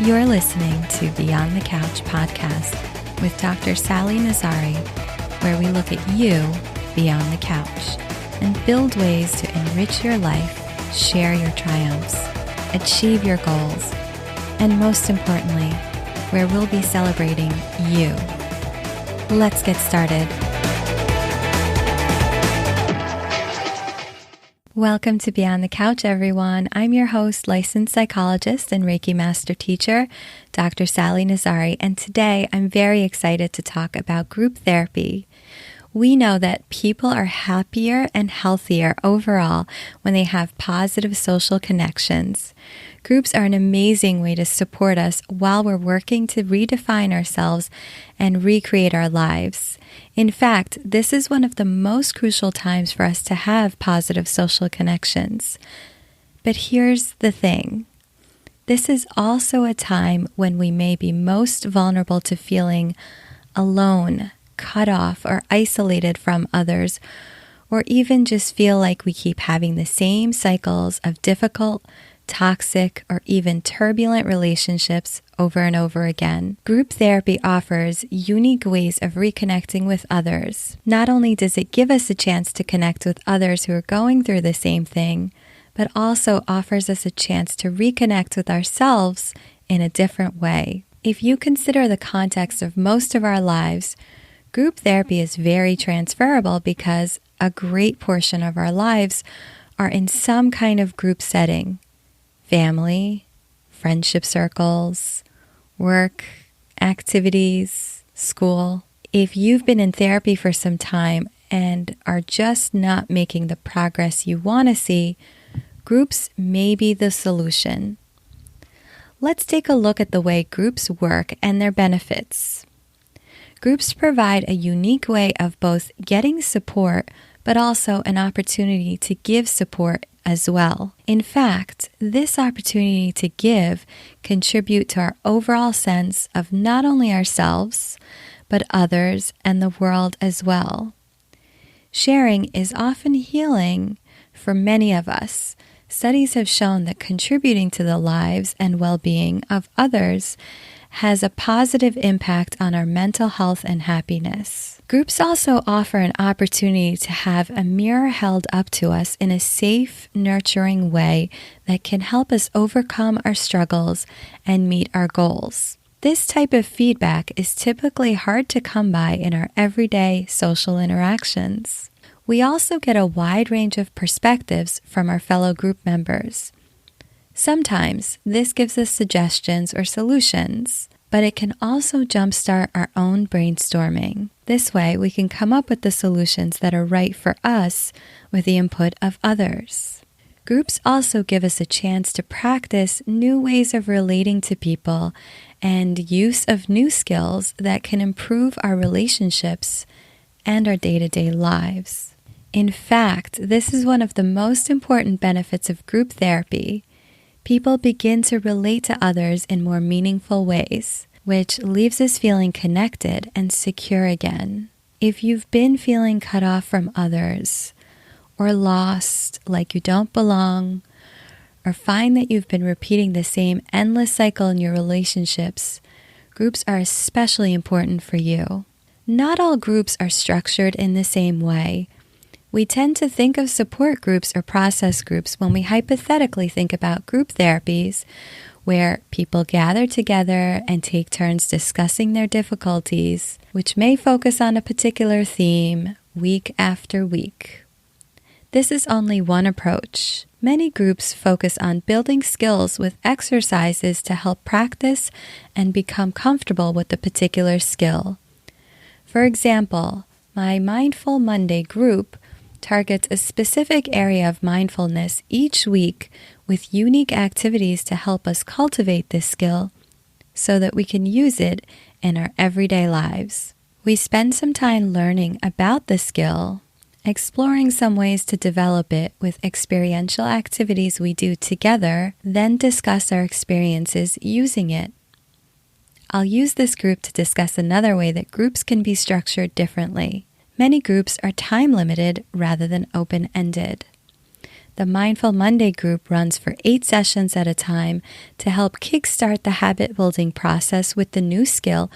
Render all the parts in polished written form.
You're listening to Beyond the Couch podcast with Dr. Sally Nazari, where we look at you beyond the couch and build ways to enrich your life, share your triumphs, achieve your goals, and most importantly, where we'll be celebrating you. Let's get started. Welcome to Beyond the Couch, everyone. I'm your host, licensed psychologist and Reiki master teacher, Dr. Sally Nazari, and today I'm very excited to talk about group therapy. We know that people are happier and healthier overall when they have positive social connections. Groups are an amazing way to support us while we're working to redefine ourselves and recreate our lives. In fact, this is one of the most crucial times for us to have positive social connections. But here's the thing. This is also a time when we may be most vulnerable to feeling alone, cut off, or isolated from others, or even just feel like we keep having the same cycles of difficult, toxic, or even turbulent relationships over and over again. Group therapy offers unique ways of reconnecting with others. Not only does it give us a chance to connect with others who are going through the same thing, but also offers us a chance to reconnect with ourselves in a different way. If you consider the context of most of our lives, group therapy is very transferable because a great portion of our lives are in some kind of group setting. Family, friendship circles, work, activities, school. If you've been in therapy for some time and are just not making the progress you want to see, groups may be the solution. Let's take a look at the way groups work and their benefits. Groups provide a unique way of both getting support, but also an opportunity to give support as well. In fact, this opportunity to give contribute to our overall sense of not only ourselves, but others and the world as well. Sharing is often healing for many of us. Studies have shown that contributing to the lives and well-being of others has a positive impact on our mental health and happiness. Groups also offer an opportunity to have a mirror held up to us in a safe, nurturing way that can help us overcome our struggles and meet our goals. This type of feedback is typically hard to come by in our everyday social interactions. We also get a wide range of perspectives from our fellow group members. Sometimes this gives us suggestions or solutions, but it can also jumpstart our own brainstorming. This way, we can come up with the solutions that are right for us with the input of others. Groups also give us a chance to practice new ways of relating to people and use of new skills that can improve our relationships and our day-to-day lives. In fact, this is one of the most important benefits of group therapy. People begin to relate to others in more meaningful ways, which leaves us feeling connected and secure again. If you've been feeling cut off from others, or lost, like you don't belong, or find that you've been repeating the same endless cycle in your relationships, groups are especially important for you. Not all groups are structured in the same way. We tend to think of support groups or process groups when we hypothetically think about group therapies, where people gather together and take turns discussing their difficulties, which may focus on a particular theme week after week. This is only one approach. Many groups focus on building skills with exercises to help practice and become comfortable with the particular skill. For example, my Mindful Monday group targets a specific area of mindfulness each week with unique activities to help us cultivate this skill so that we can use it in our everyday lives. We spend some time learning about the skill, exploring some ways to develop it with experiential activities we do together, then discuss our experiences using it. I'll use this group to discuss another way that groups can be structured differently. Many groups are time-limited rather than open-ended. The Mindful Monday group runs for 8 sessions at a time to help kickstart the habit building process with the new skill,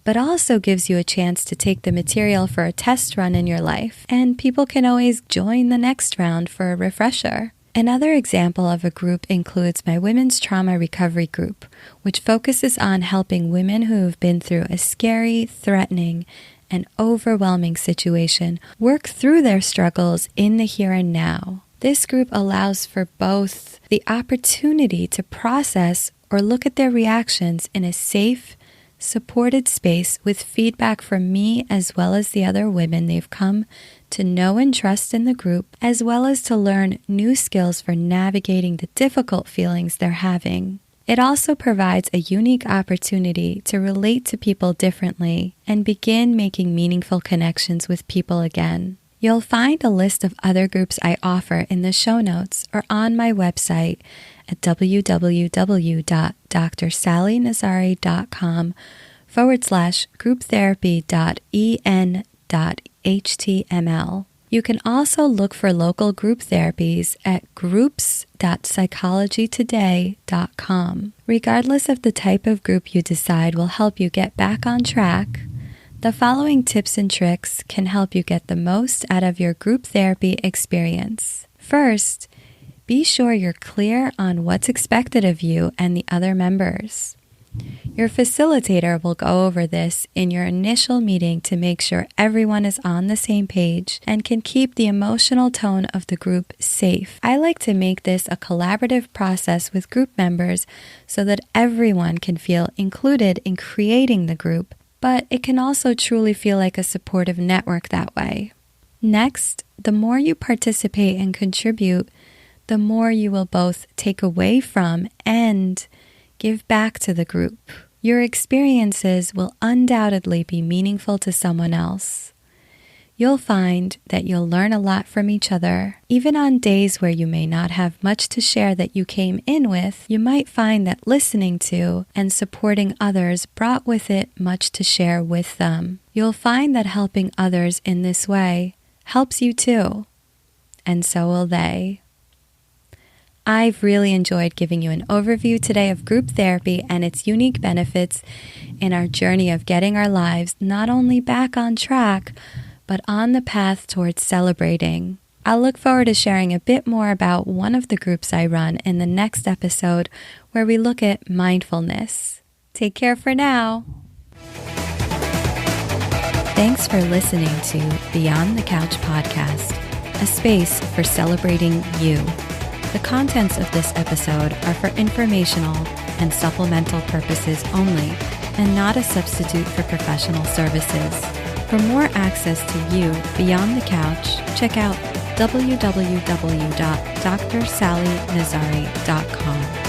but also gives you a chance to take the material for a test run in your life, and people can always join the next round for a refresher. Another example of a group includes my Women's Trauma Recovery Group, which focuses on helping women who have been through a scary, threatening, and overwhelming situation work through their struggles in the here and now. This group allows for both the opportunity to process or look at their reactions in a safe, supported space with feedback from me as well as the other women they've come to know and trust in the group, as well as to learn new skills for navigating the difficult feelings they're having. It also provides a unique opportunity to relate to people differently and begin making meaningful connections with people again. You'll find a list of other groups I offer in the show notes or on my website at www.drsallynazari.com/grouptherapy.en.html. You can also look for local group therapies at groups.psychologytoday.com. Regardless of the type of group you decide will help you get back on track, the following tips and tricks can help you get the most out of your group therapy experience. First, be sure you're clear on what's expected of you and the other members. Your facilitator will go over this in your initial meeting to make sure everyone is on the same page and can keep the emotional tone of the group safe. I like to make this a collaborative process with group members so that everyone can feel included in creating the group, but it can also truly feel like a supportive network that way. Next, the more you participate and contribute, the more you will both take away from and give back to the group. Your experiences will undoubtedly be meaningful to someone else. You'll find that you'll learn a lot from each other. Even on days where you may not have much to share that you came in with, you might find that listening to and supporting others brought with it much to share with them. You'll find that helping others in this way helps you too, and so will they. I've really enjoyed giving you an overview today of group therapy and its unique benefits in our journey of getting our lives not only back on track, but on the path towards celebrating. I'll look forward to sharing a bit more about one of the groups I run in the next episode, where we look at mindfulness. Take care for now. Thanks for listening to Beyond the Couch podcast, a space for celebrating you. The contents of this episode are for informational and supplemental purposes only, and not a substitute for professional services. For more access to you beyond the couch, check out www.drsallynazari.com.